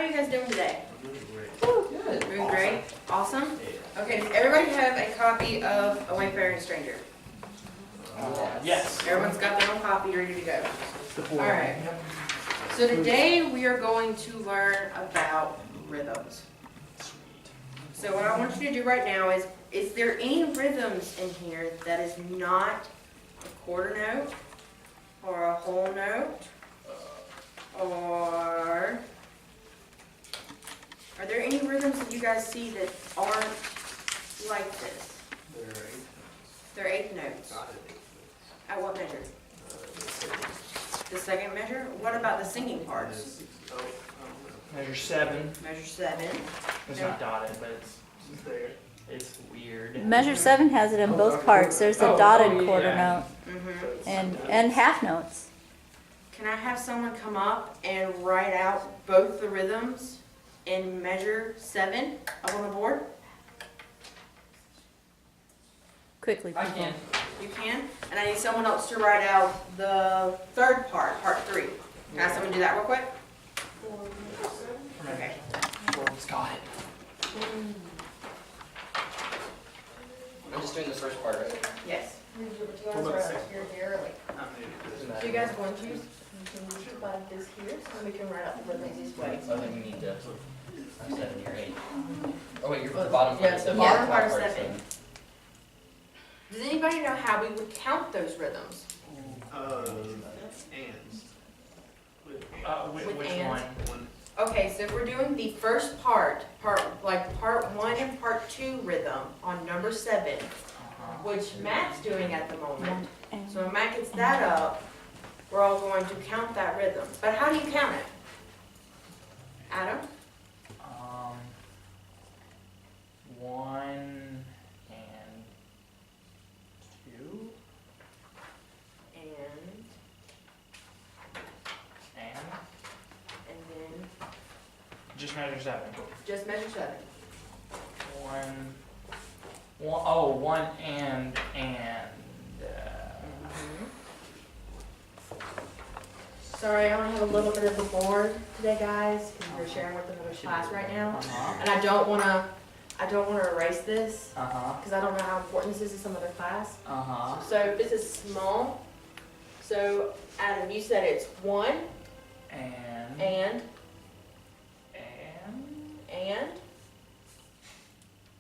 are you guys doing today? Good. Doing great? Awesome? Okay, does everybody have a copy of A Wayfaring Stranger? Yes. Everyone's got their own copy ready to go. Alright. So today we are going to learn about rhythms. So what I want you to do right now is there any rhythms in here that is not a quarter note or a whole note? Or are there any rhythms that you guys see that aren't like this? They're eighth notes. At what measure? The second measure? What about the singing parts? Measure 7. Measure 7. It's not dotted, but it's there. It's weird. Measure 7 has it in both parts. There's a dotted quarter note Mm-hmm. and half notes. Can I have someone come up and write out both the rhythms in measure 7 up on the board? Quickly, I people. can. You can? And I need someone else to write out the third part, part 3. Can I have someone do that real quick? Okay. It's got it. I'm just doing the first part, right? Yes. You guys are here early. So you guys want to put this here so we can write out the rhythms this way? So then we need to 7 or 8. Oh wait, you're the bottom part. Yes, the bottom part is 7. Does anybody know how we would count those rhythms? With Which ands. one? Okay, so if we're doing the first part 1 and part 2 rhythm on number 7, which Matt's doing at the moment. So when Matt gets that up, we're all going to count that rhythm. But how do you count it? Adam? 1 and 2 And then just measure 7. just measure 7. 1 and Sorry, I only have a little bit of the board today, guys, because we're sharing with another class right now. And I don't wanna erase this, because I don't know how important this is to some other class. So this is small. So Adam, you said it's 1 and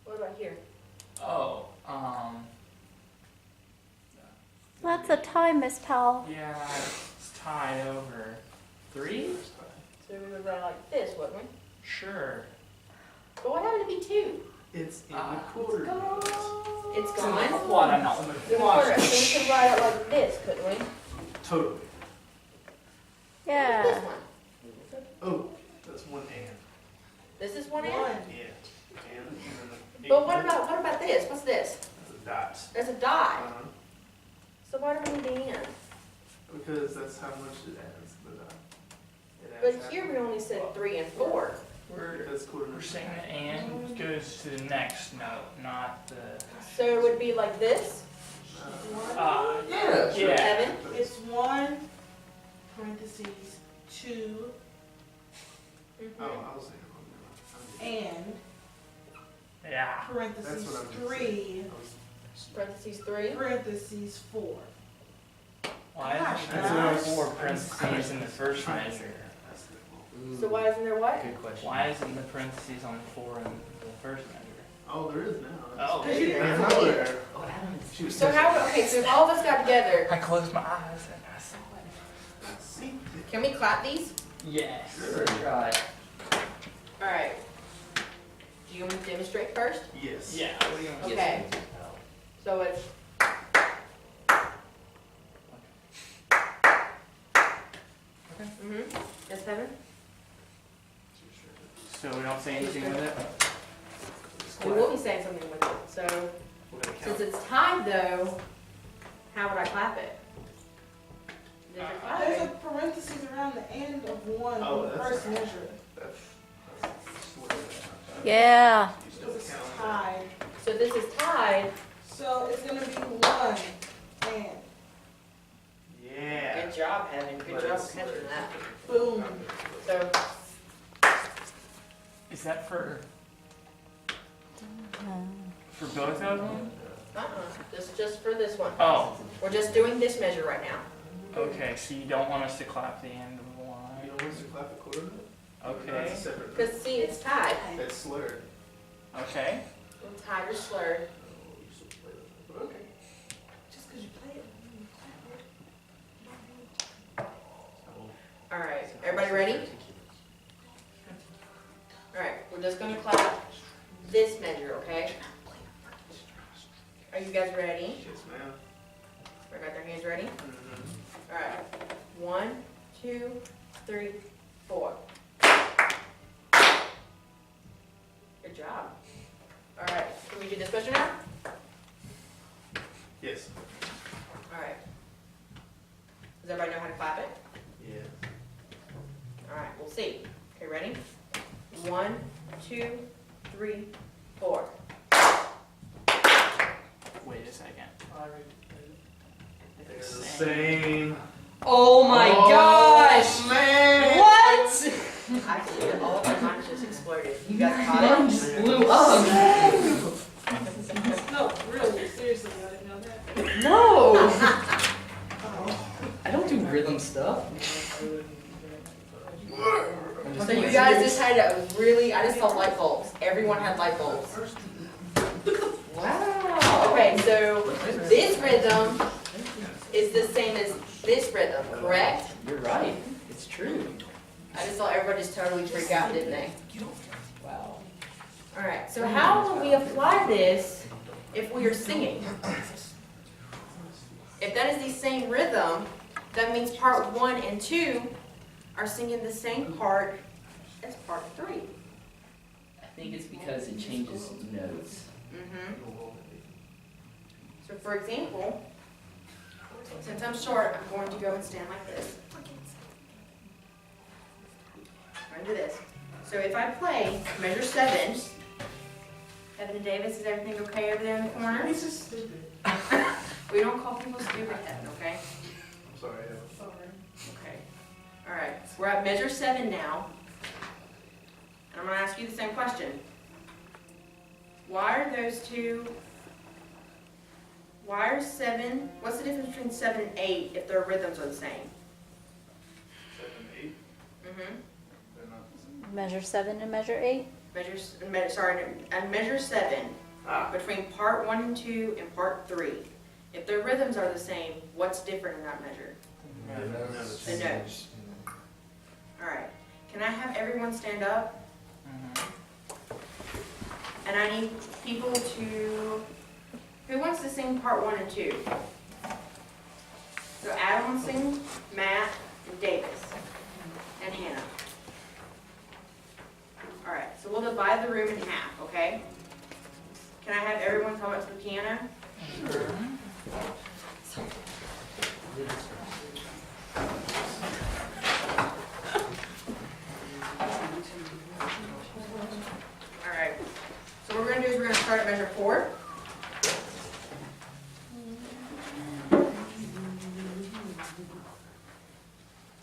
what about here? That's a tie, Miss Powell. Yeah, it's tied over 3? So we would write like this, wouldn't we? Sure. But what happened to be 2? It's in the quarter notes. It's gone. What? I'm not. The quarter. So we could write it like this, couldn't we? Totally. This Yeah. one. Oh, that's 1 and. This is 1 and? Yeah. And then the But what about this? What's this? That's a dot. There's a dot. Uh-huh. So why do we need the and? Because that's how much it adds. The dot. It But adds here half. we only said 3 and 4. Because quarter We're notes. saying the and goes to the next note, not the. So it would be like this. Yeah. Yeah. 7. It's 1, parentheses, 2, Oh, I was saying. and, Yeah. parentheses, That's what I'm 3, Parentheses 3. parentheses, 4. Why Gosh, is there guys. 4 parentheses in the first measure? So why isn't there what? Good question. Why isn't the parentheses on the 4 in the first measure? Oh, there is now. Oh. It's nowhere. Oh, Adam is. She was So how, okay, so if all of us got together, I closed my eyes and I saw it. See? can we clap these? Yes. Sure. Try. Alright. Do you want me to demonstrate first? Yes. Yeah. What do you want? Okay. So it's That's 7? So we don't say anything with it? We will be saying something with it. So We're gonna since count. it's tied though, how would I clap it? There's a clap There's a it. parentheses around the end of 1 Oh, on the that's first right. measure. Yeah. You still Because it's count. tied. So this is tied. So it's going to be 1 and. Yeah. Good job, Heaven. Good But job it's catching split. that. Boom. So Is that for both of them? Just for this one. Oh, We're just doing this measure right now. okay, so you don't want us to clap the end of the You line. don't want us to clap the quarter note? Okay, That's a separate. Because see, it's tied. That's slurred. okay. It's tied or slurred. Oh, you're so play with that, but okay. Just because you play it. All right, everybody ready? All right, we're just gonna clap this measure, okay? Are you guys ready? Yes, ma'am. Everybody got their hands ready? Mm-hmm. All right, 1, 2, 3, 4. Good job. All right, can we do this measure now? Yes. All right. Does everybody know how to clap it? Yeah. All right, we'll see. Okay, ready? 1, 2, 3, 4. Wait a second. They're the same. Oh my Oh, gosh! man! What? I see it. All of our minds just exploded. You guys caught Mine it? just blew up. No, really, seriously, I didn't know that. No! I don't do rhythm stuff. So you guys just had a really, I just saw light bulbs. Everyone had light bulbs. Wow. Okay, so this rhythm is the same as this rhythm, correct? You're right. It's true. I just saw everybody just totally freak out, didn't they? Wow. All right, so how will we apply this if we are singing? If that is the same rhythm, that means part 1 and 2 are singing the same part as part 3. I think it's because it changes notes. So for example, since I'm short, I'm going to go and stand like this. I'm going to do this. So if I play measure 7, Evan and Davis, is everything okay over there in the corner? He's just stupid. We don't call people stupid, Evan, okay? I'm sorry, Eva. Okay. All right, so we're at measure 7 now. And I'm going to ask you the same question. Why are those two, what's the difference between 7 and 8 if their rhythms are the same? 7, 8. Mm-hmm. They're not the same. Measure 7 and measure 8. Measure 7 between part 1 and 2 and part 3. If their rhythms are the same, what's different in that measure? The notes. All right. Can I have everyone stand up? And I need people to, who wants to sing part 1 and 2? So Adam will sing, Matt, and Davis, and Hannah. All right, so we'll divide the room in half, okay? Can I have everyone come up to the piano? All right, so what we're gonna do is we're gonna start at measure 4.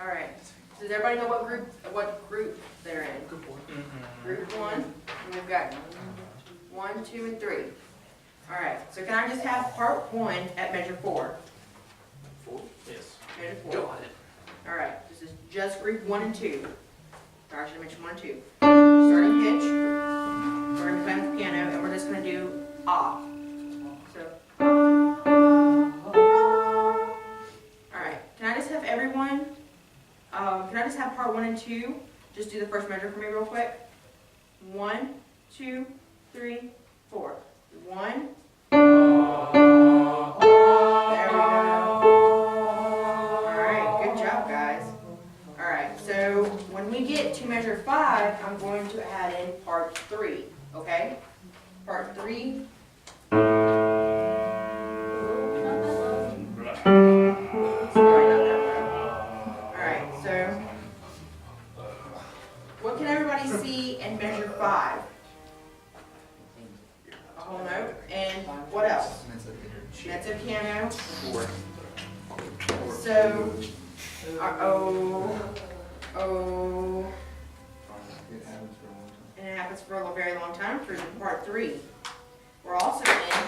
All right, so does everybody know what group they're in? Group 1, and we've got 1, 2, and 3. All right, so can I just have part 1 at measure 4? 4? Yes. Measure 4. All right, this is just group 1 and 2. Sorry, I should have mentioned 1 and 2. Starting pitch. We're going to play on the piano, and we're just going to do ah. So. All right, can I just have everyone, can I just have part 1 and 2? Just do the first measure for me real quick. 1, 2, 3, 4. 1. There we go. All right, good job, guys. All right, so when we get to measure 5, I'm going to add in part 3, okay? Part 3. Alright, so what can everybody see in measure 5? A whole note. And what else? Mezzo piano. So, oh. and it happens for a very long time, for part 3. We're also in